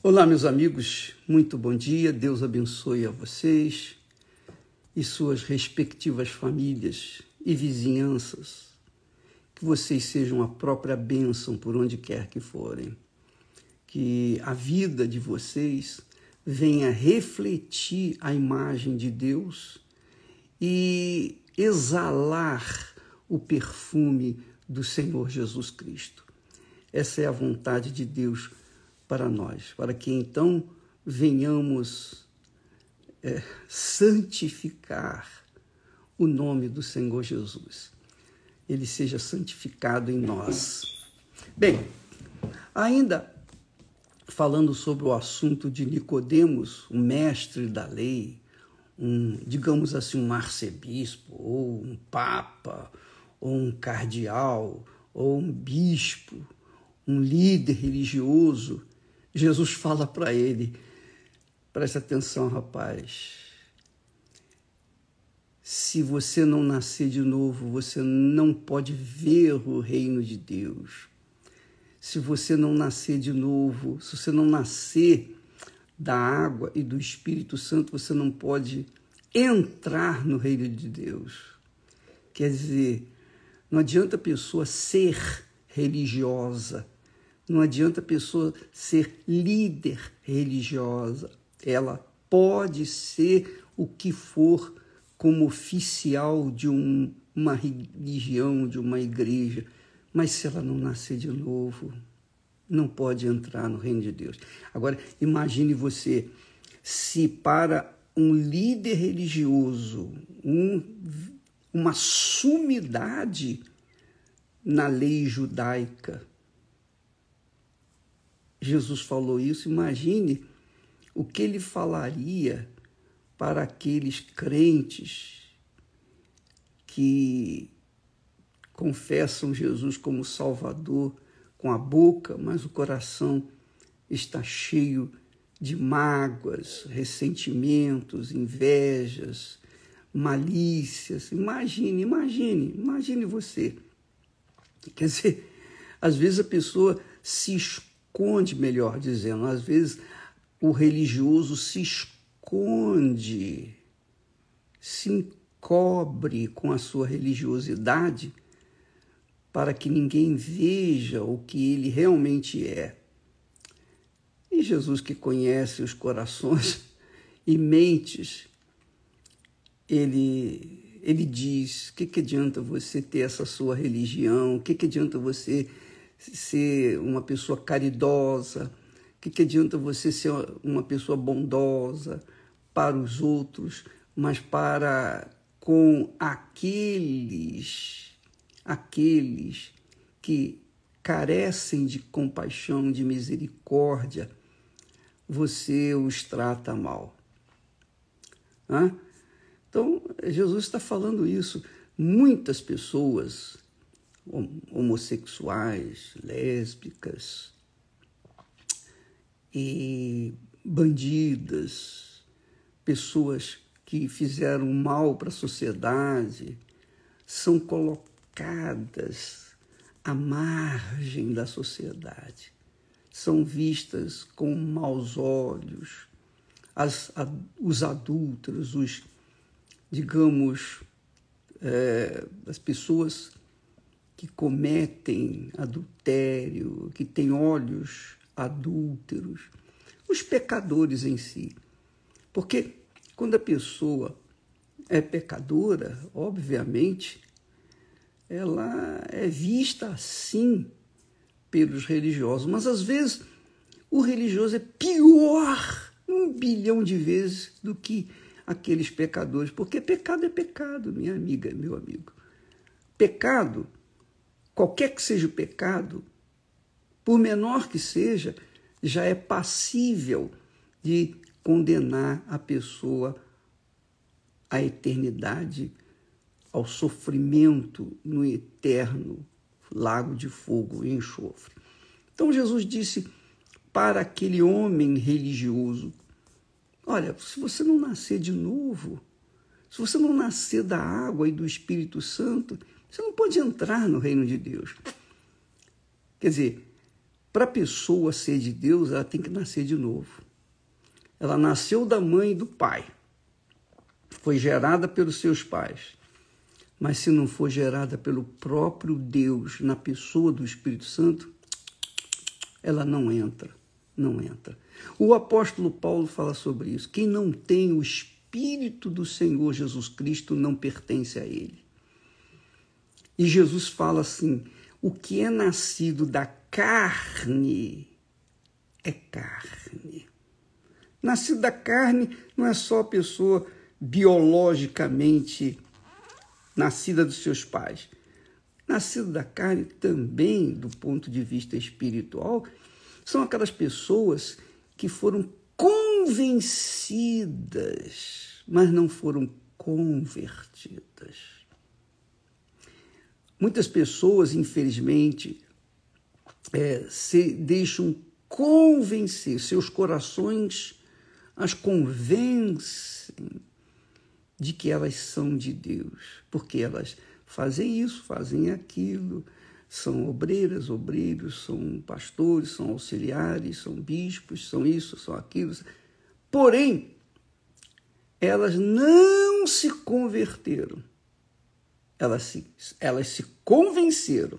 Olá, meus amigos, muito bom dia, Deus abençoe a vocês e suas respectivas famílias e vizinhanças, que vocês sejam a própria bênção por onde quer que forem, que a vida de vocês venha refletir a imagem de Deus e exalar o perfume do Senhor Jesus Cristo. Essa é a vontade de Deus para nós, para que então venhamos santificar o nome do Senhor Jesus. Ele seja santificado em nós. Bem, ainda falando sobre o assunto de Nicodemos, o mestre da lei, digamos assim, um arcebispo, ou um papa, ou um cardeal, ou um bispo, um líder religioso, Jesus fala para ele, presta atenção, rapaz, se você não nascer de novo, você não pode ver o reino de Deus. Se você não nascer de novo, se você não nascer da água e do Espírito Santo, você não pode entrar no reino de Deus. Quer dizer, não adianta a pessoa ser religiosa, não adianta a pessoa ser líder religiosa. Ela pode ser o que for como oficial de uma religião, de uma igreja, mas se ela não nascer de novo, não pode entrar no reino de Deus. Agora, imagine você, se para um líder religioso, uma sumidade na lei judaica, Jesus falou isso, imagine o que ele falaria para aqueles crentes que confessam Jesus como Salvador com a boca, mas o coração está cheio de mágoas, ressentimentos, invejas, malícias. Imagine você. Quer dizer, às vezes a pessoa se esconde, melhor dizendo, às vezes o religioso se esconde, se encobre com a sua religiosidade para que ninguém veja o que ele realmente é. E Jesus, que conhece os corações e mentes, ele diz, o que adianta você ter essa sua religião? O que adianta você ser uma pessoa caridosa? O que adianta você ser uma pessoa bondosa para os outros, mas para com aqueles que carecem de compaixão, de misericórdia, você os trata mal. Então, Jesus está falando isso. Muitas pessoas, homossexuais, lésbicas e bandidas, pessoas que fizeram mal para a sociedade, são colocadas à margem da sociedade, são vistas com maus olhos. Os adúlteros, as pessoas que cometem adultério, que têm olhos adúlteros, os pecadores em si. Porque quando a pessoa é pecadora, obviamente, ela é vista assim pelos religiosos, mas às vezes o religioso é pior 1 bilhão de vezes do que aqueles pecadores, porque pecado é pecado, minha amiga, meu amigo. Pecado, qualquer que seja o pecado, por menor que seja, já é passível de condenar a pessoa à eternidade, ao sofrimento no eterno lago de fogo e enxofre. Então Jesus disse para aquele homem religioso, olha, se você não nascer de novo, se você não nascer da água e do Espírito Santo, você não pode entrar no reino de Deus. Quer dizer, Para a pessoa ser de Deus, ela tem que nascer de novo. Ela nasceu da mãe e do pai. Foi gerada pelos seus pais. Mas se não for gerada pelo próprio Deus, na pessoa do Espírito Santo, ela não entra. Não entra. O apóstolo Paulo fala sobre isso. Quem não tem o Espírito do Senhor Jesus Cristo não pertence a ele. E Jesus fala assim, o que é nascido da carne é carne. Nascido da carne não é só a pessoa biologicamente nascida dos seus pais. Nascido da carne também, do ponto de vista espiritual, são aquelas pessoas que foram convencidas, mas não foram convertidas. Muitas pessoas, infelizmente, se deixam convencer, seus corações as convencem de que elas são de Deus, porque elas fazem isso, fazem aquilo, são obreiras, obreiros, são pastores, são auxiliares, são bispos, são isso, são aquilo. Porém, elas não se converteram. Elas se convenceram.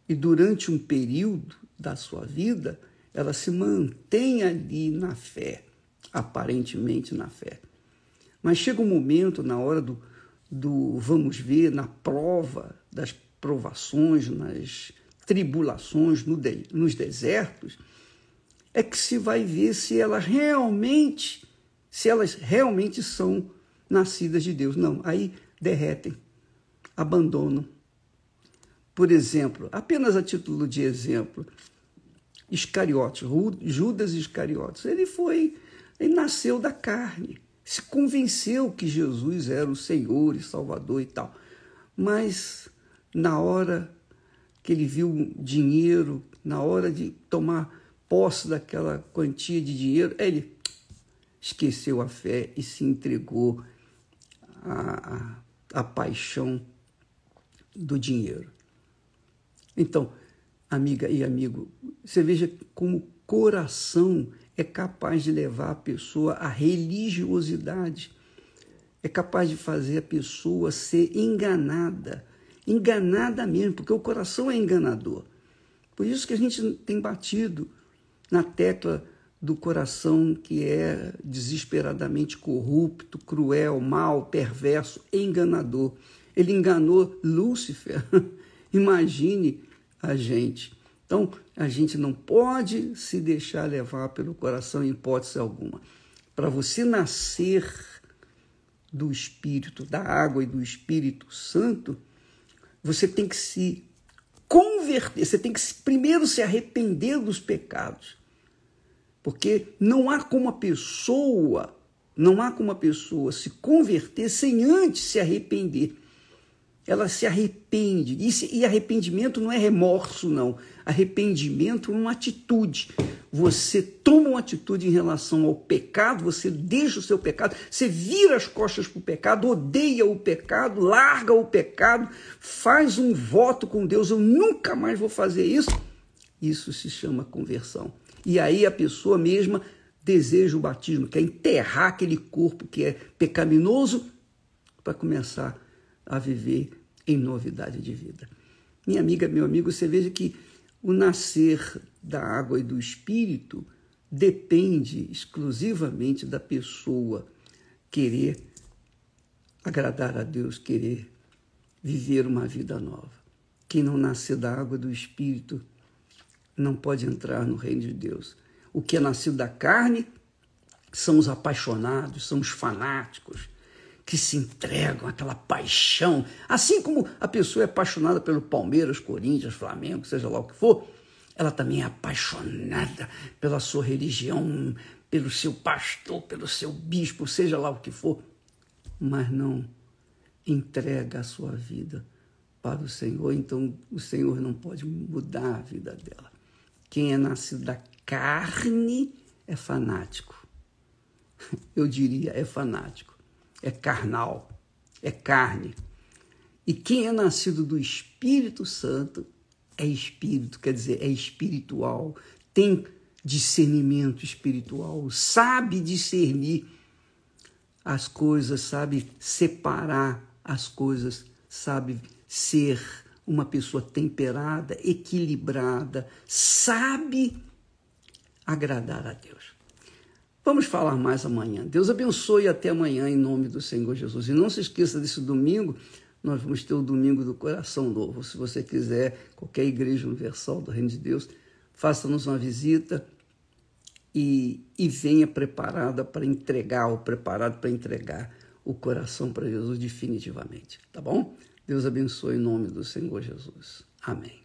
E durante um período da sua vida, elas se mantêm ali na fé, aparentemente na fé. Mas chega um momento, na hora do vamos ver, na prova, das provações, nas tribulações, nos desertos, é que se vai ver se elas realmente são nascidas de Deus. Não, aí derretem, abandonam. Por exemplo, apenas a título de exemplo, Iscariotes, Judas Iscariotes, ele nasceu da carne, se convenceu que Jesus era o Senhor e Salvador e tal, mas na hora que ele viu dinheiro, na hora de tomar posse daquela quantia de dinheiro, ele esqueceu a fé e se entregou à paixão do dinheiro. Então, amiga e amigo, você veja como o coração é capaz de levar a pessoa à religiosidade, é capaz de fazer a pessoa ser enganada mesmo, porque o coração é enganador. Por isso que a gente tem batido na tecla do coração que é desesperadamente corrupto, cruel, mau, perverso, enganador. Ele enganou Lúcifer. Imagine a gente. Então, a gente não pode se deixar levar pelo coração em hipótese alguma. Para você nascer do Espírito, da água e do Espírito Santo, você tem que se converter, você tem que primeiro se arrepender dos pecados. Porque não há como a pessoa se converter sem antes se arrepender. Ela se arrepende. E arrependimento não é remorso, não. Arrependimento é uma atitude. Você toma uma atitude em relação ao pecado, você deixa o seu pecado, você vira as costas para o pecado, odeia o pecado, larga o pecado, faz um voto com Deus, eu nunca mais vou fazer isso. Isso se chama conversão. E aí a pessoa mesma deseja o batismo, quer enterrar aquele corpo que é pecaminoso para começar a viver em novidade de vida. Minha amiga, meu amigo, você veja que o nascer da água e do Espírito depende exclusivamente da pessoa querer agradar a Deus, querer viver uma vida nova. Quem não nascer da água e do Espírito não pode entrar no reino de Deus. O que é nascido da carne são os apaixonados, são os fanáticos, que se entregam àquela paixão. Assim como a pessoa é apaixonada pelo Palmeiras, Corinthians, Flamengo, seja lá o que for, ela também é apaixonada pela sua religião, pelo seu pastor, pelo seu bispo, seja lá o que for, mas não entrega a sua vida para o Senhor. Então o Senhor não pode mudar a vida dela. Quem é nascido da carne é fanático. Eu diria, é fanático. É carnal, é carne. E quem é nascido do Espírito Santo é espírito, quer dizer, é espiritual, tem discernimento espiritual, sabe discernir as coisas, sabe separar as coisas, sabe ser uma pessoa temperada, equilibrada, sabe agradar a Deus. Vamos falar mais amanhã. Deus abençoe e até amanhã em nome do Senhor Jesus. E não se esqueça desse domingo, nós vamos ter o domingo do coração novo. Se você quiser, qualquer igreja universal do Reino de Deus, faça-nos uma visita e venha preparado para entregar o coração para Jesus definitivamente, tá bom? Deus abençoe em nome do Senhor Jesus. Amém.